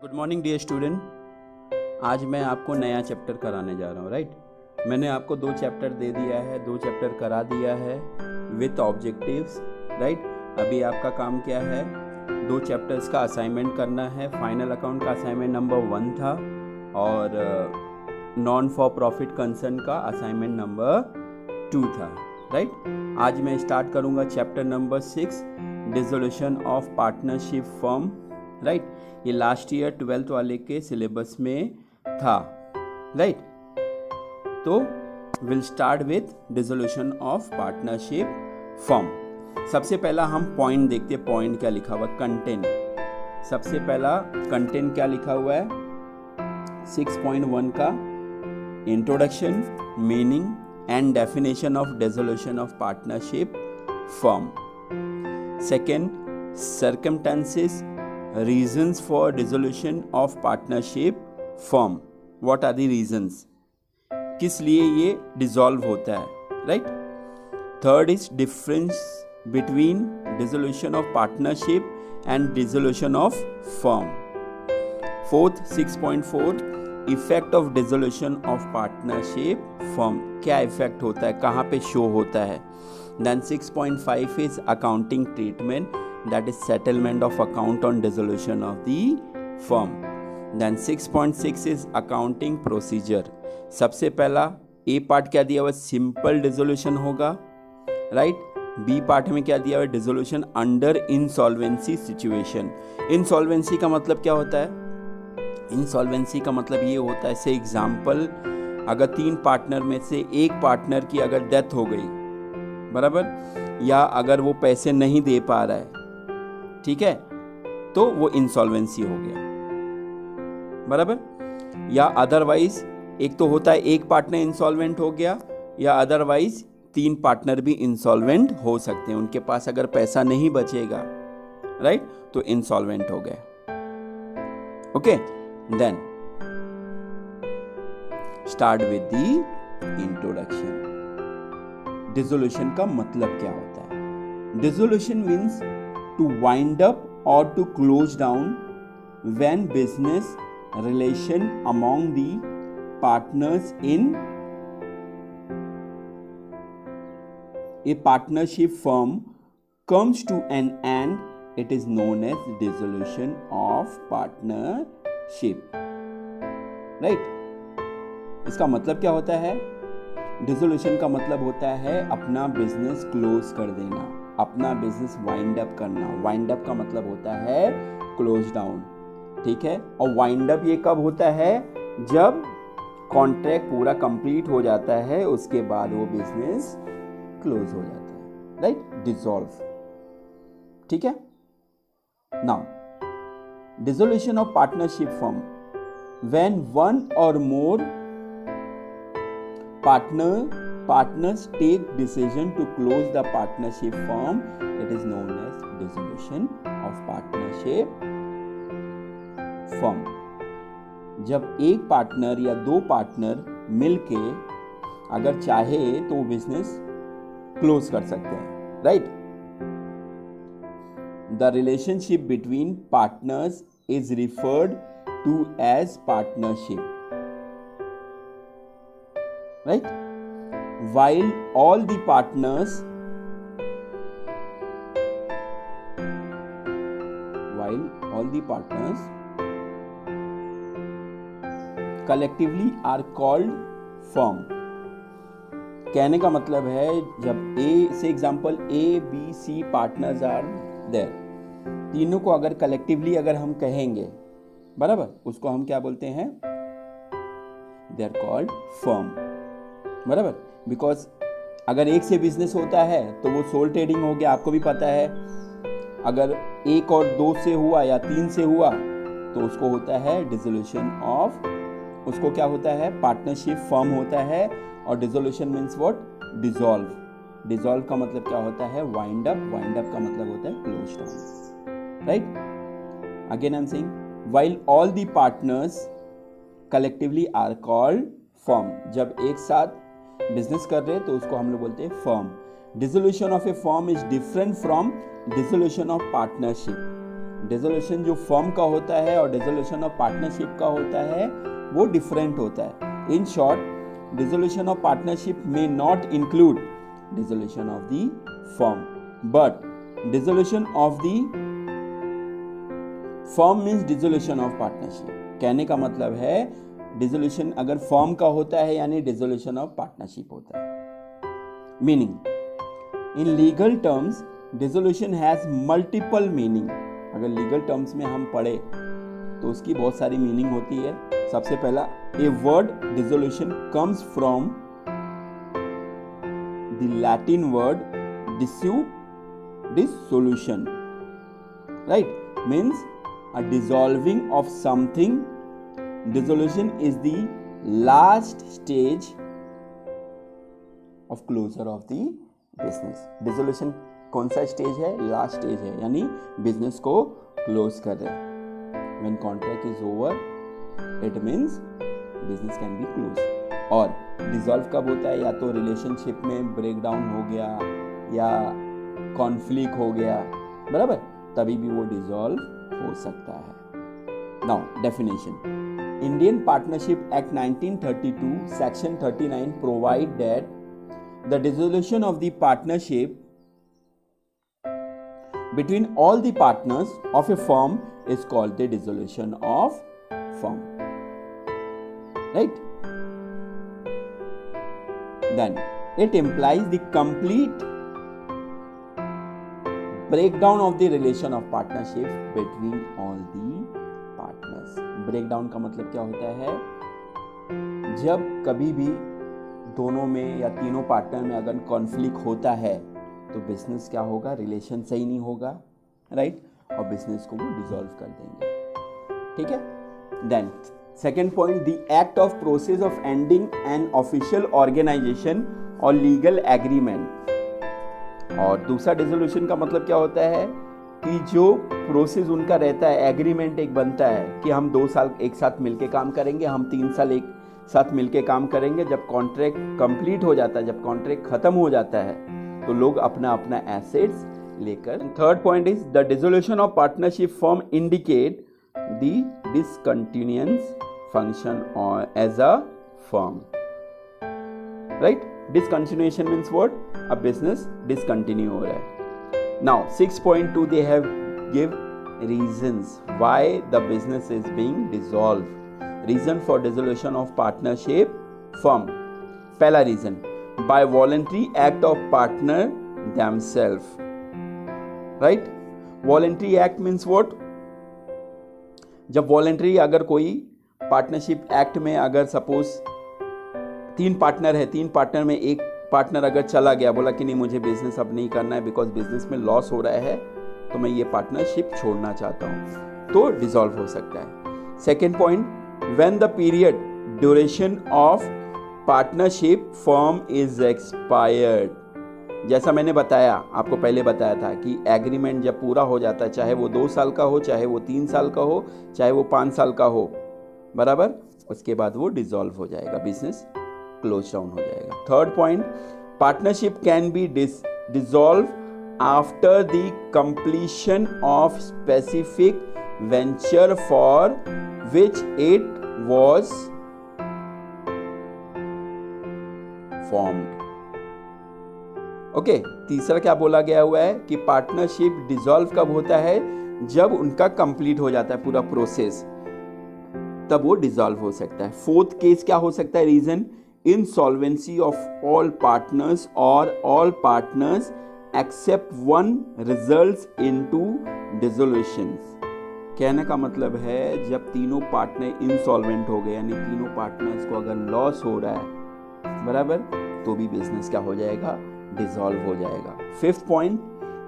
Good morning dear student. आज मैं आपको नया चैप्टर कराने जा रहा हूँ। राइट, मैंने आपको 2 चैप्टर दे दिया है, 2 चैप्टर करा दिया है विथ ऑब्जेक्टिव्स। राइट, अभी आपका काम क्या है, 2 चैप्टर्स का असाइनमेंट करना है। फाइनल अकाउंट का असाइनमेंट नंबर 1 था और नॉन फॉर प्रॉफिट कंसर्न का असाइनमेंट नंबर 2 था। राइट, आज मैं स्टार्ट करूँगा chapter number 6, dissolution of partnership firm. Right, ये लास्ट ईयर 12th वाले के सिलेबस में था। राइट, तो will start with dissolution of partnership firm. सबसे पहला हम पॉइंट देखते हैं, पॉइंट क्या लिखा हुआ है, कंटेंट। सबसे पहला कंटेंट क्या लिखा हुआ है, 6.1 का introduction, meaning and definition of dissolution of partnership firm. Second, circumstances, reasons for dissolution of partnership firm. What are the reasons? किस लिए ये dissolve होता है, right? Third is difference between dissolution of partnership and dissolution of firm. Fourth, 6.4, effect of dissolution of partnership firm. क्या effect होता है, कहाँ पे show होता है? Then 6.5 is accounting treatment, that is settlement of account on dissolution of the firm. Then 6.6 is accounting procedure. सबसे पहला A part क्या दिया हुआ, सिंपल डिसोल्यूशन होगा। राइट, B पार्ट में क्या दिया हुआ, dissolution under insolvency situation. Insolvency का मतलब क्या होता है, इंसॉल्वेंसी का मतलब ये होता है, से एग्जाम्पल अगर 3 पार्टनर में से एक पार्टनर की अगर डेथ हो गई, बराबर, या अगर वो पैसे नहीं दे पा रहा है, ठीक है, तो वो इंसॉल्वेंसी हो गया, बराबर। या अदरवाइज एक तो होता है एक पार्टनर इंसॉल्वेंट हो गया, या अदरवाइज 3 पार्टनर भी इंसॉल्वेंट हो सकते हैं, उनके पास अगर पैसा नहीं बचेगा, राइट, तो इंसॉल्वेंट हो गए। Okay, then start with the introduction. Dissolution का मतलब क्या होता है? Dissolution means to wind up or to close down when business relation among the partners in a partnership firm comes to an end. It is known as dissolution of partnership. Right? इसका मतलब क्या होता है? Dissolution का मतलब होता है अपना बिजनेस क्लोज कर देना, अपना बिजनेस वाइंड अप करना। वाइंड अप का मतलब होता है क्लोज डाउन, ठीक है। और वाइंड अप ये कब होता है, जब कॉन्ट्रैक्ट पूरा कंप्लीट हो जाता है, उसके बाद वो बिजनेस क्लोज हो जाता है, राइट, डिसॉल्व, ठीक है। Now dissolution of partnership firm, when one और मोर partners take decision to close the partnership firm, it is known as dissolution of partnership firm. जब एक पार्टनर या 2 पार्टनर मिलके अगर चाहे तो बिजनेस क्लोज कर सकते हैं, right. The relationship between partners is referred to as partnership, right, while all the partners collectively are called firm. कहने का मतलब है, जब A से example A B C partners are there, तीनों को अगर कलेक्टिवली अगर हम कहेंगे, बराबर, उसको हम क्या बोलते हैं, दे आर कॉल्ड फर्म, बराबर। बिकॉज अगर एक से बिजनेस होता है तो वो सोल ट्रेडिंग हो गया, आपको भी पता है। अगर 1 और 2 से हुआ या 3 से हुआ तो उसको होता है डिसोल्यूशन ऑफ, उसको क्या होता है, पार्टनरशिप फर्म होता है। और dissolution means what, dissolve. Dissolve का मतलब क्या होता है, वाइंड अप। वाइंड अप का मतलब होता है close down, right. Again I am saying, while all the partners collectively are called firm. जब एक साथ बिजनेस कर रहे हैं तो उसको हम लोग बोलते हैं firm. Dissolution of a firm is different from dissolution of partnership. Dissolution जो फर्म का होता है और डिसोल्यूशन ऑफ पार्टनरशिप का होता है वो डिफरेंट होता है. In short, dissolution of partnership may not include dissolution of the firm, but dissolution of the firm means dissolution of partnership. कहने का मतलब है डिसोल्यूशन अगर फर्म का होता है यानी डिसोल्यूशन ऑफ पार्टनरशिप होता है. Meaning in legal terms dissolution has multiple meaning. अगर लीगल टर्म्स में हम पढ़े तो उसकी बहुत सारी मीनिंग होती है. सबसे पहला, a word dissolution comes from the Latin word dissolution, right? Means a dissolving of something. Dissolution is the last stage of closure of the business. Dissolution कौन सा स्टेज है? लास्ट स्टेज है, यानी बिजनेस को क्लोज कर रहे हैं. When contract is over, it means business can be closed. और डिसॉल्व कब होता है? या तो रिलेशनशिप में ब्रेकडाउन हो गया या कॉन्फ्लिक्ट हो गया, बराबर, तभी भी वो डिसॉल्व हो सकता है. Now definition. Indian partnership act 1932 section 39 provide that the dissolution of the partnership between all the partners of a firm is called the dissolution of firm, right? Then it implies the complete breakdown of the relation of partnership between all the partners. breakdown का मतलब क्या होता है? जब कभी भी दोनों में या तीनों पार्टनर में अगर कॉन्फ्लिक्ट होता है तो बिजनेस क्या होगा? रिलेशन सही नहीं होगा, राइट? और बिजनेस को वो डिसॉल्व कर देंगे. ठीक है. Then second point, the act of process of ending an official organisation और लीगल एग्रीमेंट. और दूसरा डिसोल्यूशन का मतलब क्या होता है कि जो प्रोसेस उनका रहता है, एग्रीमेंट एक बनता है कि हम 2 साल एक साथ मिलके काम करेंगे, हम 3 साल एक साथ मिलके काम करेंगे. जब कॉन्ट्रैक्ट कंप्लीट हो जाता है, जब कॉन्ट्रैक्ट खत्म हो जाता है तो लोग अपना अपना एसेट्स लेकर. Third point is the dissolution of partnership firm indicate the discontinuance function और as a firm, right? Discontinuation means what? A business discontinue हो रहा है. Now 6.2 they have give reasons why the business is being dissolve. Reason for dissolution of partnership firm. पहला रीजन, by voluntary act of partner themselves, right? voluntary act means what? जब voluntary अगर कोई partnership act में अगर suppose 3 partner है, 3 partner में एक पार्टनर अगर चला गया, बोला कि नहीं मुझे बिजनेस अब नहीं करना है बिकॉज बिजनेस में लॉस हो रहा है तो मैं ये पार्टनरशिप छोड़ना चाहता हूँ, तो डिसॉल्व हो सकता है. Second point, when the period duration of partnership firm is expired. जैसा मैंने बताया, आपको पहले बताया था कि एग्रीमेंट जब पूरा हो जाता है, चाहे वो 2 साल का हो, चाहे वो 3 साल का हो, चाहे वो 5 साल का हो, बराबर, उसके बाद वो डिसॉल्व हो जाएगा, बिजनेस क्लोज डाउन हो जाएगा. Third point, partnership can be dissolve after the completion of specific venture for which it was formed. Okay. तीसरा क्या बोला गया हुआ है कि पार्टनरशिप डिसॉल्व कब होता है? जब उनका कंप्लीट हो जाता है पूरा प्रोसेस, तब वो डिसॉल्व हो सकता है. फोर्थ केस क्या हो सकता है? Reason, insolvency of all partners और all partners except one results into dissolutions. कहने का मतलब है जब तीनों पार्टनर इंसॉल्वेंट हो गए, यानी तीनों पार्टनर्स को अगर लॉस हो रहा है, बराबर, तो भी बिजनेस क्या हो जाएगा? डिसॉल्व हो जाएगा. फिफ्थ पॉइंट,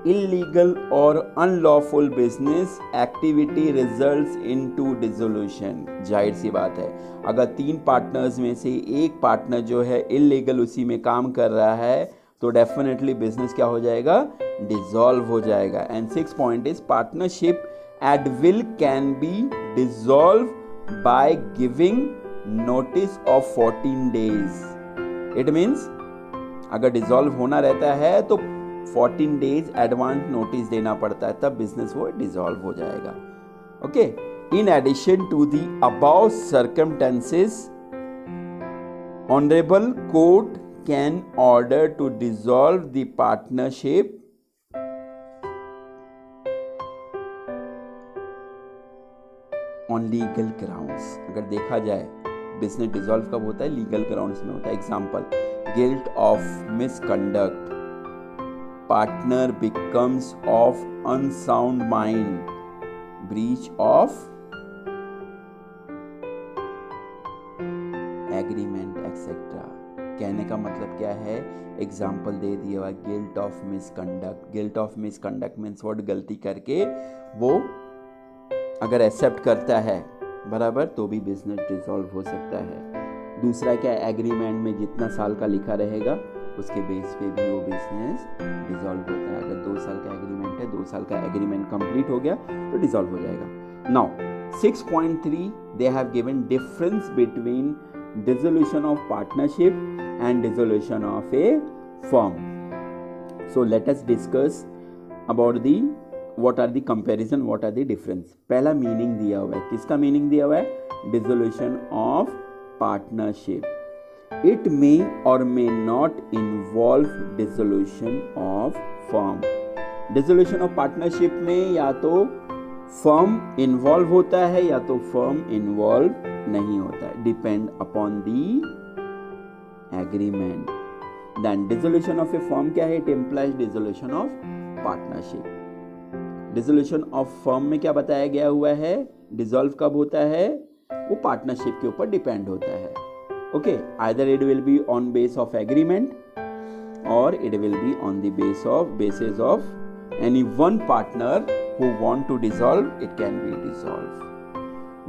इलीगल और unlawful business activity results into dissolution. जाहिर सी बात है, अगर 3 पार्टनर्स में से एक पार्टनर जो है इलीगल उसी में काम कर रहा है तो डेफिनेटली बिजनेस क्या हो जाएगा? डिसॉल्व हो जाएगा. And 6 point is partnership at will can be dissolve by giving notice of 14 days. It means अगर डिसॉल्व होना रहता है तो 14 डेज एडवांस नोटिस देना पड़ता है, तब बिजनेस वो डिसॉल्व हो जाएगा. Okay, in addition to the above circumstances, honourable court can order to dissolve the partnership on legal grounds. अगर देखा जाए बिजनेस डिसॉल्व कब होता है? लीगल ग्राउंड्स में होता है. Example, guilt of misconduct, partner becomes of unsound mind, breach of agreement etcetera. कहने का मतलब क्या है? एग्जाम्पल दे दिया हुआ, guilt of misconduct. Guilt of misconduct means what? गलती करके वो अगर एक्सेप्ट करता है बराबर, तो भी बिजनेस डिसॉल्व हो सकता है. दूसरा क्या है? एग्रीमेंट में जितना साल का लिखा रहेगा उसके बेस पे भी वो बिजनेस डिसॉल्व होता है. अगर 2 साल का एग्रीमेंट है, 2 साल का एग्रीमेंट कंप्लीट हो गया तो डिसॉल्व हो जाएगा. Now 6.3 they have given difference between dissolution of partnership and dissolution of a firm. So let us discuss about the what are the comparison, what are the difference. पहला meaning दिया हुआ है. किसका मीनिंग दिया हुआ है? dissolution of partnership. It may or may not involve dissolution of firm. dissolution of partnership में या तो फर्म इन्वॉल्व होता है या तो फर्म इन्वॉल्व नहीं होता है. Depend upon the agreement. Then dissolution of a firm क्या है? It implies dissolution of partnership. Dissolution of firm में क्या बताया गया हुआ है? डिसॉल्व कब होता है? वो पार्टनरशिप के ऊपर डिपेंड होता है. Okay, either it will be on base of agreement और it will be on the basis of any one partner who want to dissolve, it can be dissolved.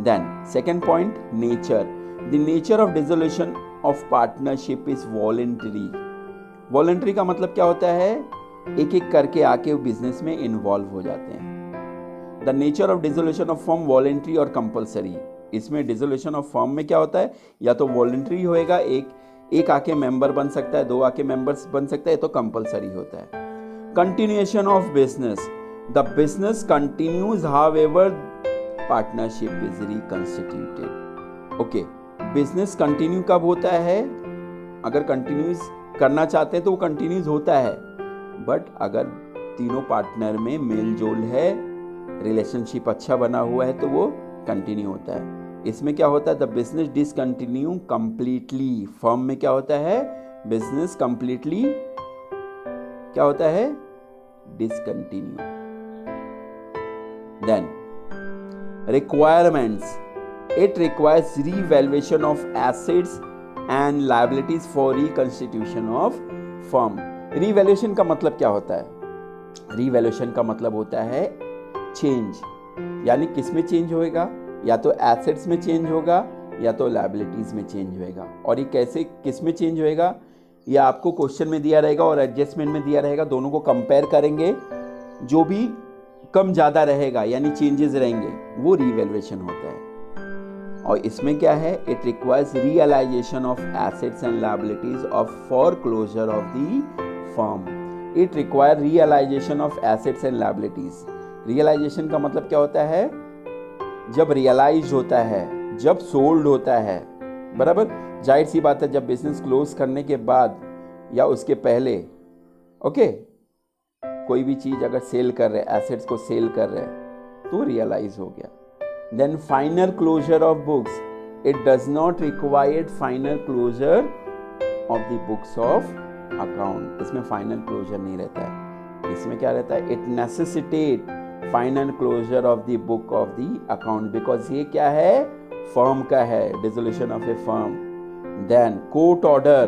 Then second point, nature. The nature of dissolution of partnership is voluntary. Voluntary का मतलब क्या होता है? एक एक करके आके business में इन्वॉल्व हो जाते हैं. The nature of dissolution of firm voluntary और compulsory. इसमें dissolution of firm में क्या होता है? या तो voluntary होएगा, एक आके मेंबर बन सकता है, 2 आके मेंबर्स बन सकता है, तो कंपलसरी होता है. Continuation of business. The business continues however partnership is reconstituted. Okay, business continue कब होता है? अगर continuous करना चाहते हैं तो वो continuous होता है, बट अगर तीनों पार्टनर में मेल जोल है, रिलेशनशिप अच्छा बना हुआ है, तो वो कंटिन्यू होता है. इसमें क्या होता है? The business discontinue completely. Firm में क्या होता है? बिजनेस कंप्लीटली क्या होता है? Discontinue. Then requirements. It requires revaluation of assets and liabilities for reconstitution of firm. Revaluation का मतलब क्या होता है? रीवैल्यूएशन का मतलब होता है चेंज. यानी किस में चेंज होएगा? या तो एसेट्स में चेंज होगा या तो लायबिलिटीज में चेंज होएगा. और ये कैसे, किस में चेंज होएगा? या आपको क्वेश्चन में दिया रहेगा और एडजस्टमेंट में दिया रहेगा, दोनों को कंपेयर करेंगे, जो भी कम ज़्यादा रहेगा यानी चेंजेस रहेंगे, वो रीवैल्यूएशन होता है. और इसमें क्या है? It requires realisation of assets and liabilities of for closure of the firm. It require realisation of assets and liabilities. Realisation का मतलब क्या होता है? जब रियलाइज होता है, जब सोल्ड होता है, बराबर. जाहिर सी बात है, जब बिजनेस क्लोज करने के बाद या उसके पहले, ओके, कोई भी चीज अगर सेल कर रहे, एसेट्स को सेल कर रहे, तो रियलाइज हो गया. Then final closure of books. It does not required final closure of the books of account. इसमें फाइनल क्लोजर नहीं रहता है. इसमें क्या रहता है? It necessitate final closure of the book of the account, because ये क्या है? फर्म का है. Dissolution of a firm. Then court order.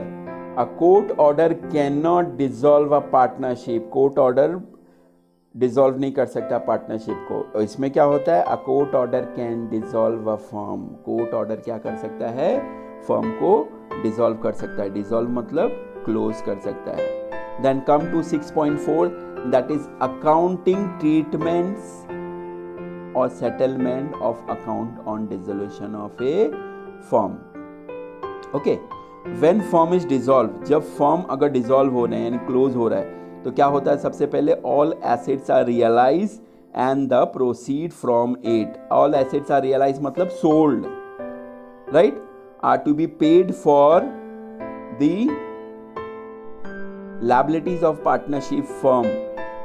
A court order cannot dissolve a partnership. Court order dissolve नहीं कर सकता पार्टनरशिप को. और इसमें क्या होता है? A court order can dissolve a firm. Court order क्या कर सकता है? फर्म को डिसॉल्व कर सकता है. डिसॉल्व मतलब क्लोज कर सकता है. Then come to 6.4, that is accounting treatments or settlement of account on dissolution of a firm. Okay, when firm is dissolve. जब फर्म अगर डिसॉल्व हो रहा है यानी क्लोज हो रहा है, तो क्या होता है सबसे पहले, all assets are realise and the proceed from it. All assets are realise मतलब sold, right, are to be paid for the liabilities of partnership firm.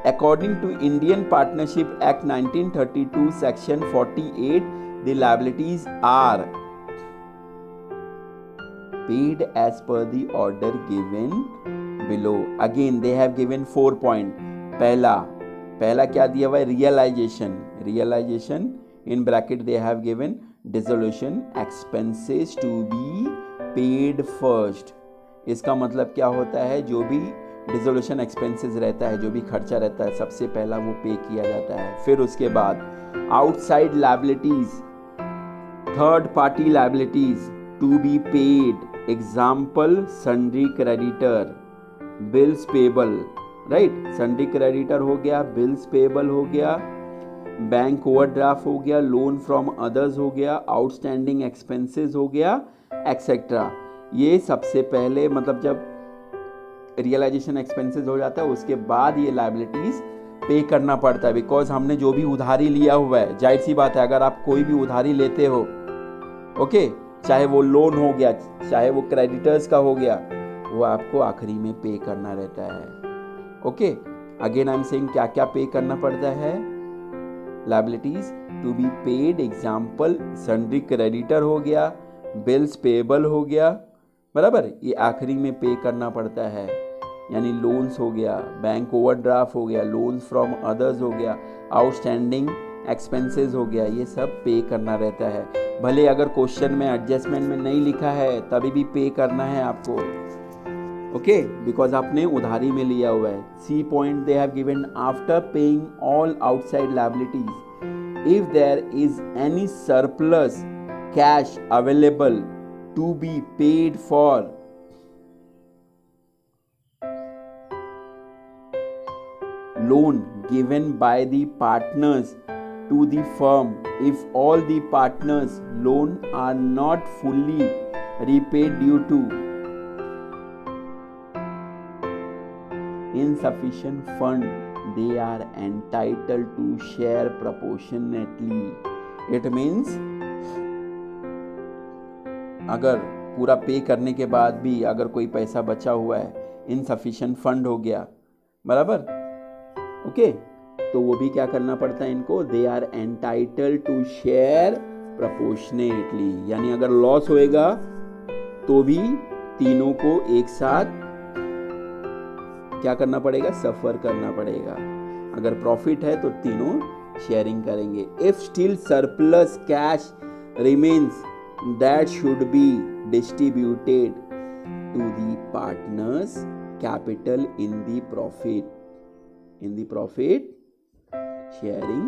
According to Indian Partnership Act 1932 section 48, the liabilities are paid as per the order given below. Again they have given 4 point. पहला क्या दिया हुआ है, realisation in bracket they have given dissolution expenses to be paid first. इसका मतलब क्या होता है, जो भी डिसोल्यूशन एक्सपेंसेस रहता है, जो भी खर्चा रहता है, सबसे पहला वो पे किया जाता है. फिर उसके बाद outside liabilities, third party liabilities to be paid, example sundry creditor, bills payable, right, sundry creditor हो गया, बिल्स पेबल हो गया, बैंक ओवरड्राफ्ट हो गया, लोन फ्रॉम अदर्स हो गया, आउटस्टैंडिंग एक्सपेंसेस हो गया, एक्सेट्रा. ये सबसे पहले मतलब जब रियलाइजेशन एक्सपेंसेस हो जाता है उसके बाद ये लायबिलिटीज पे करना पड़ता है, बिकॉज हमने जो भी उधारी लिया हुआ है, जाहिर सी बात है अगर आप कोई भी उधारी लेते हो, ओके, चाहे वो लोन हो गया, चाहे वो क्रेडिटर्स का हो गया, वो आपको आखिरी में पे करना रहता है. Okay, again I am saying क्या क्या पे करना पड़ता है, liabilities to be paid, example sundry creditor हो गया, बिल्स पेबल हो गया, बराबर, ये आखिरी में पे करना पड़ता है. यानी लोन्स हो गया, बैंक ओवरड्राफ्ट हो गया, लोन्स फ्रॉम अदर्स हो गया, आउटस्टैंडिंग एक्सपेंसेस हो गया, ये सब पे करना रहता है. भले अगर क्वेश्चन में एडजस्टमेंट में नहीं लिखा है तभी भी पे करना है आपको, ओके, बिकॉज आपने उधारी में लिया हुआ है. C point they have given, after paying all outside liabilities, if there is any surplus cash available to be paid for loan given by the partners to the firm, if all the partners loan are not fully repaid due to insufficient fund, they are entitled to share proportionately. It means अगर पूरा पे करने के बाद भी अगर कोई पैसा बचा हुआ है, इनसफिशिएंट फंड हो गया, बराबर, ओके, तो वो भी क्या करना पड़ता है इनको, they are entitled to share proportionately. यानी अगर लॉस होएगा तो भी तीनों को एक साथ क्या करना पड़ेगा, सफर करना पड़ेगा. अगर प्रॉफिट है तो तीनों शेयरिंग करेंगे. If still surplus cash remains, that should be distributed to the partners capital in the profit sharing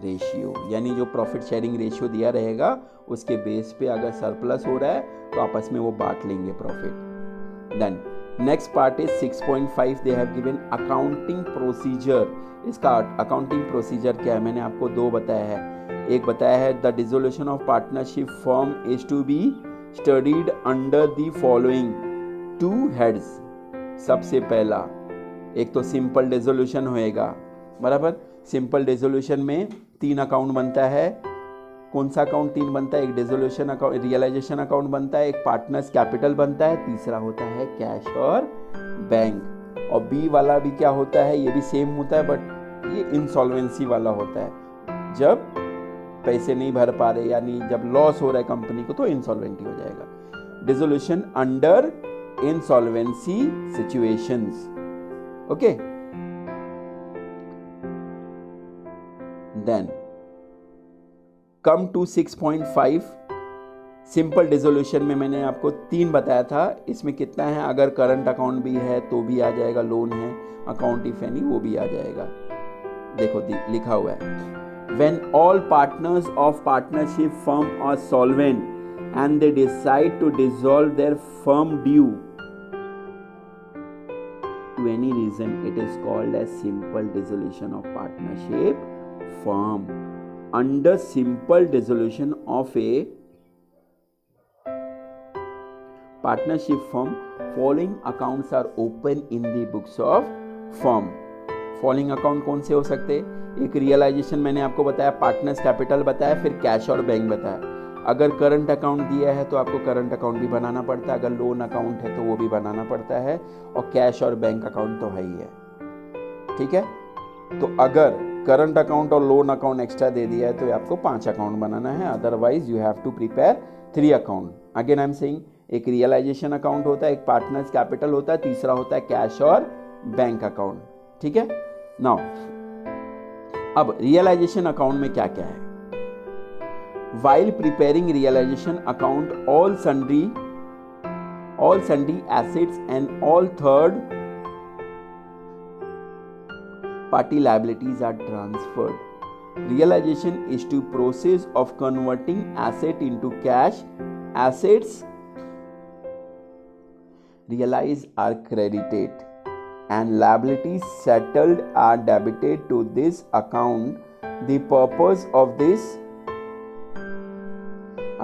ratio. यानी जो प्रॉफिट शेयरिंग रेशियो दिया रहेगा उसके बेस पे अगर सरप्लस हो रहा है तो आपस में वो बांट लेंगे profit. Then next part is 6.5, they have given accounting procedure. इसका अकाउंटिंग प्रोसीजर क्या है, मैंने आपको दो बताया है. एक बताया है, the dissolution of partnership firm is to be studied under the following 2 heads. सबसे पहला एक तो सिंपल डिसोल्यूशन होएगा, बराबर. सिंपल डिसोल्यूशन में 3 अकाउंट बनता है. कौन सा अकाउंट 3 बनता है, एक डिसोल्यूशन अकाउंट, रियलाइजेशन अकाउंट बनता है, एक पार्टनर्स कैपिटल बनता है, तीसरा होता है कैश और बैंक. और बी वाला भी क्या होता है, ये भी सेम होता है बट ये इंसॉल्वेंसी वाला होता है. जब पैसे नहीं भर पा रहे, यानी जब लॉस हो रहा है कंपनी को, तो इंसॉल्वेंटी हो जाएगा. Dissolution under insolvency situations, okay. Then come to 6.5. Simple dissolution में मैंने आपको 3 बताया था, इसमें कितना है, अगर करंट अकाउंट भी है तो भी आ जाएगा, लोन है, अकाउंट इफ एनी वो भी आ जाएगा. देखो लिखा हुआ है, when all partners of partnership firm are solvent and they decide to dissolve their firm due to any reason, it is called as simple dissolution of partnership firm. Under simple dissolution of a partnership firm, following accounts are open in the books of firm. Following account कौन से हो सकते? एक realisation मैंने आपको बताया, partners capital बताया, फिर कैश और बैंक बताया। अगर करंट अकाउंट दिया है तो आपको करंट अकाउंट भी बनाना पड़ता है, अगर लोन अकाउंट है तो वो भी बनाना पड़ता है, और कैश और बैंक अकाउंट तो है ही है। ठीक है, तो अगर करंट अकाउंट और लोन अकाउंट एक्स्ट्रा दे दिया है तो आपको 5 अकाउंट बनाना है, otherwise you have to prepare 3 account. Again I am saying, एक रियलाइजेशन अकाउंट होता है, एक पार्टनर्स कैपिटल होता है, तीसरा होता है कैश और बैंक अकाउंट। ठीक है, नाउ अब रियलाइजेशन अकाउंट में क्या क्या है? While preparing realization account, all sundry assets and all third party liabilities are transferred. Realization is the process of converting asset into cash. Assets realized are credited and liabilities settled are debited to this account. The purpose of this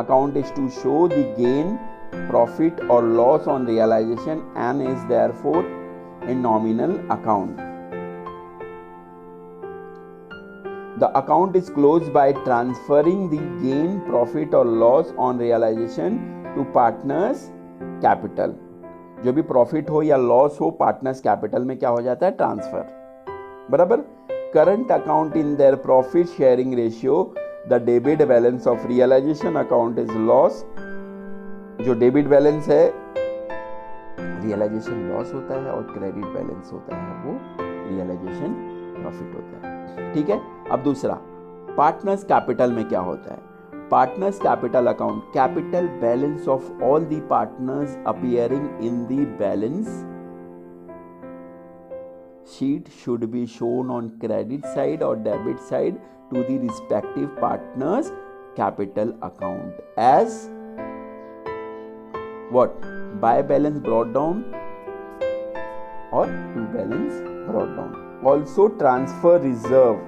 account is to show the gain, profit or loss on realization and is therefore a nominal account. The account is closed by transferring the gain, profit or loss on realization to partners capital. जो भी profit हो या loss हो partners capital में क्या हो जाता है? ट्रांसफर। बराबर। Current account in their profit sharing ratio, the debit balance of realisation account is loss. जो डेबिट बैलेंस है रियलाइजेशन लॉस होता है और क्रेडिट बैलेंस होता है वो रियलाइजेशन प्रॉफिट होता है। ठीक है, अब दूसरा पार्टनर्स कैपिटल में क्या होता है? Partners capital account, capital balance of all the partners appearing in the balance sheet should be shown on credit side or debit side to the respective partners capital account as what? By balance brought down or to balance brought down. Also transfer reserve,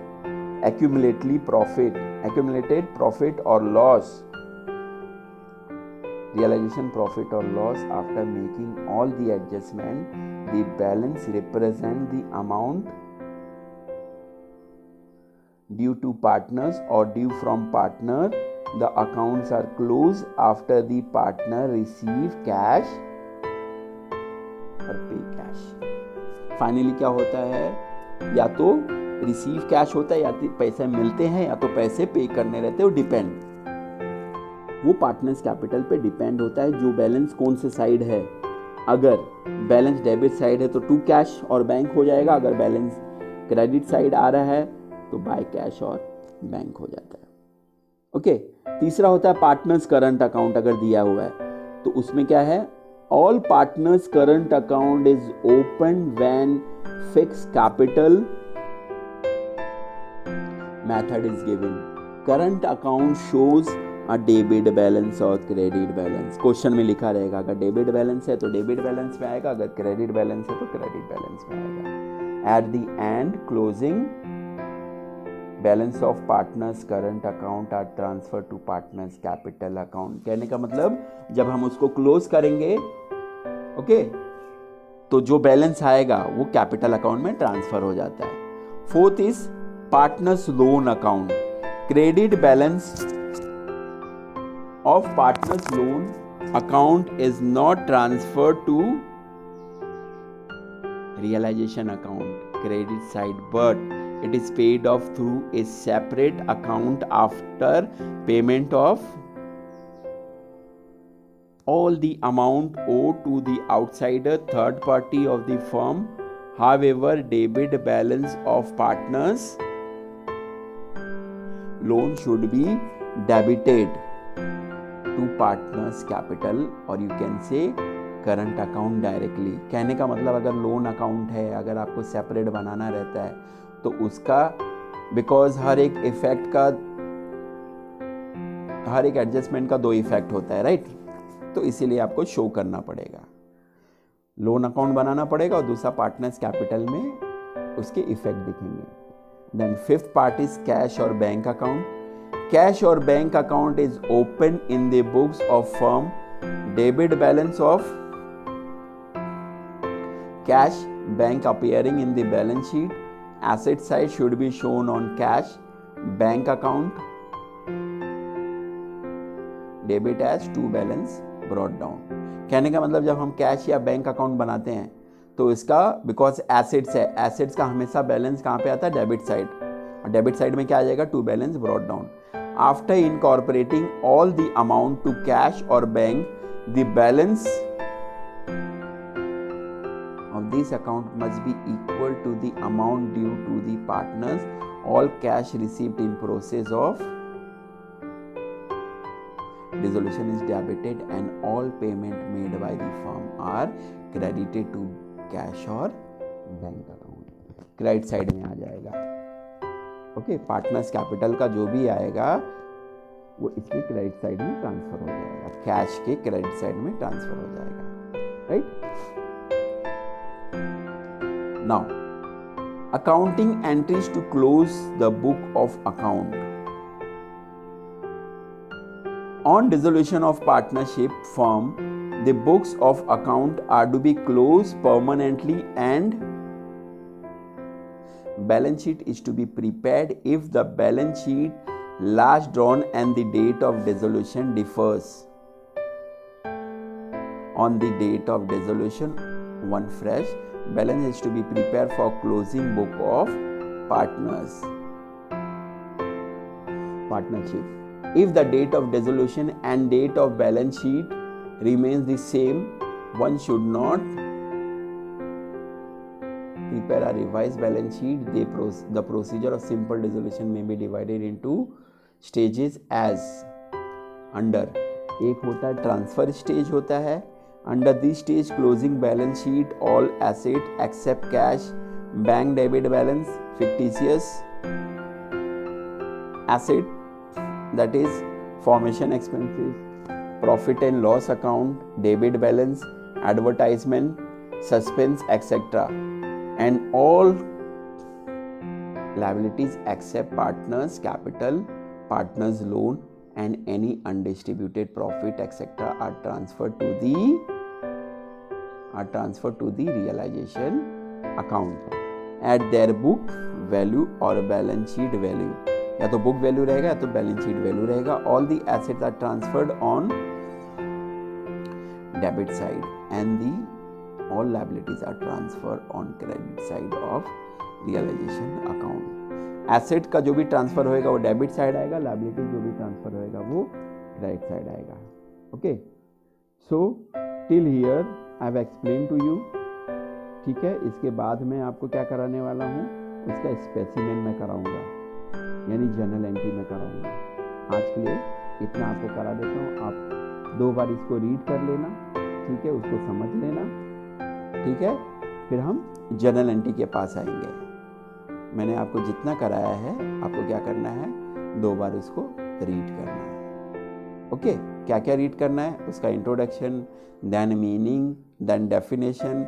accumulated profit or loss, realization profit or loss after making all the adjustment. The balance represent the amount due to partners or due from partner. The accounts are closed after the partner receive cash or pay cash. Finally क्या होता है? या तो receive cash होता है, या तो पैसे मिलते हैं, या तो पैसे पे करने रहते हो। डिपेंड, वो पार्टनर्स कैपिटल पे डिपेंड होता है जो बैलेंस कौन से साइड है। अगर बैलेंस डेबिट साइड है तो टू कैश और बैंक हो जाएगा, अगर बैलेंस क्रेडिट साइड आ रहा है तो बाय कैश और बैंक हो जाता है। ओके, तीसरा होता है पार्टनर्स करंट अकाउंट। अगर दिया हुआ है तो उसमें क्या है? All partners current account is open when fix capital method is given. Current account shows debit balance और क्रेडिट बैलेंस। क्वेश्चन में लिखा रहेगा, अगर डेबिट बैलेंस है तो डेबिट बैलेंस में आएगा, अगर क्रेडिट बैलेंस है तो क्रेडिट बैलेंस में आएगा। At the end closing balance of partners current account are transfer to partners capital account. कहने का मतलब जब हम उसको क्लोज करेंगे, ओके, तो जो बैलेंस आएगा वो कैपिटल अकाउंट में ट्रांसफर हो जाता है। Fourth is partners loan account. Credit balance of partners loan account is not transferred to realization account credit side, but it is paid off through a separate account after payment of all the amount owed to the outsider third party of the firm. However, debit balance of partners loan should be debited to partners capital or you can say current account directly. कहने का मतलब अगर loan account है, अगर आपको separate बनाना रहता है तो उसका बिकॉज हर एक इफेक्ट का, हर एक एडजस्टमेंट का 2 इफेक्ट होता है, राइट? तो इसीलिए आपको शो करना पड़ेगा, लोन अकाउंट बनाना पड़ेगा और दूसरा पार्टनर्स कैपिटल में उसके इफेक्ट दिखेंगे। Then fifth part is cash और bank account. Cash or bank account is open in the books of firm. Debit balance of cash bank appearing in the balance sheet. Asset side should be shown on cash, bank account, debit as to balance brought down. कहने का मतलब जब हम cash या bank account बनाते हैं तो इसका बिकॉज एसेट्स है, एसेट्स का हमेशा बैलेंस कहाँ पे आता है, डेबिट साइड, और डेबिट साइड में क्या आ जाएगा, to balance brought down. After incorporating all the amount to cash और bank, the balance of this account must be equal to the amount due to the partners. All cash received in process of dissolution is debited and all payment made by the firm are credited to cash और bank account. Credit side में आ जाएगा. Okay, partners capital का जो भी आएगा वो इसमें credit side में ट्रांसफर हो जाएगा, कैश के क्रेडिट साइड में ट्रांसफर हो जाएगा. Right. Now, accounting entries to close the book of account. On dissolution of partnership firm, the books of account are to be closed permanently and balance sheet is to be prepared if the balance sheet last drawn and the date of dissolution differs. On the date of dissolution, one fresh balance is to be prepared for closing book of partnership. If the date of dissolution and date of balance sheet remains the same, one should not prepare a revised balance sheet. The procedure of simple dissolution may be divided into stages as under. एक होता है transfer stage होता है. Under this stage, closing balance sheet, all asset except cash, bank debit balance, fictitious asset, that is formation expenses, profit and loss account, debit balance, advertisement, suspense, etc. And all liabilities except partners capital, partners loan, and any undistributed profit etc. are transferred to the realization account at their book value or balance sheet value. या तो book value रहेगा या तो balance sheet value रहेगा. All the assets are transferred on debit side and all liabilities are transferred on credit side of realization account. Asset का जो भी transfer होएगा वो डेबिट साइड आएगा, लायबिलिटी जो भी ट्रांसफर होएगा वो क्रेडिट साइड आएगा. Okay, so till here I have explain to you. ठीक है, इसके बाद मैं आपको क्या कराने वाला हूँ, उसका स्पेसिमेन मैं कराऊंगा, यानी जर्नल एंट्री में कराऊंगा. आज के लिए इतना आपको करा देता हूँ. आप 2 बार इसको रीड कर लेना, ठीक है, उसको समझ लेना. ठीक है, फिर हम जर्नल एंट्री के पास आएंगे. मैंने आपको जितना कराया है आपको क्या करना है, 2 बार उसको रीड करना है. ओके, क्या क्या रीड करना है, उसका introduction, then meaning, then definition,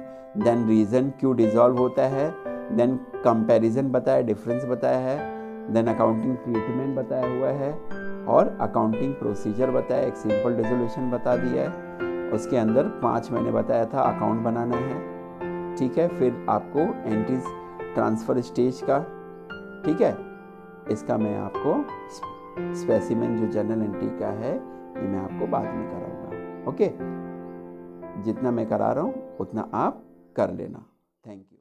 then reason क्यों डिसॉल्व होता है, देन कंपैरिजन बताया, डिफरेंस बताया है, देन अकाउंटिंग ट्रीटमेंट बताया हुआ है, और अकाउंटिंग प्रोसीजर बताया, एक सिंपल डिसोल्यूशन बता दिया है. उसके अंदर 5 मैंने बताया था अकाउंट बनाना है. ठीक है, फिर आपको एंट्रीज ट्रांसफर स्टेज का, ठीक है, इसका मैं आपको स्पेसिमेन जो जर्नल एंट्री का है ये मैं आपको बाद में कराऊंगा. ओके, जितना मैं करा रहा हूँ उतना आप कर लेना. Thank you.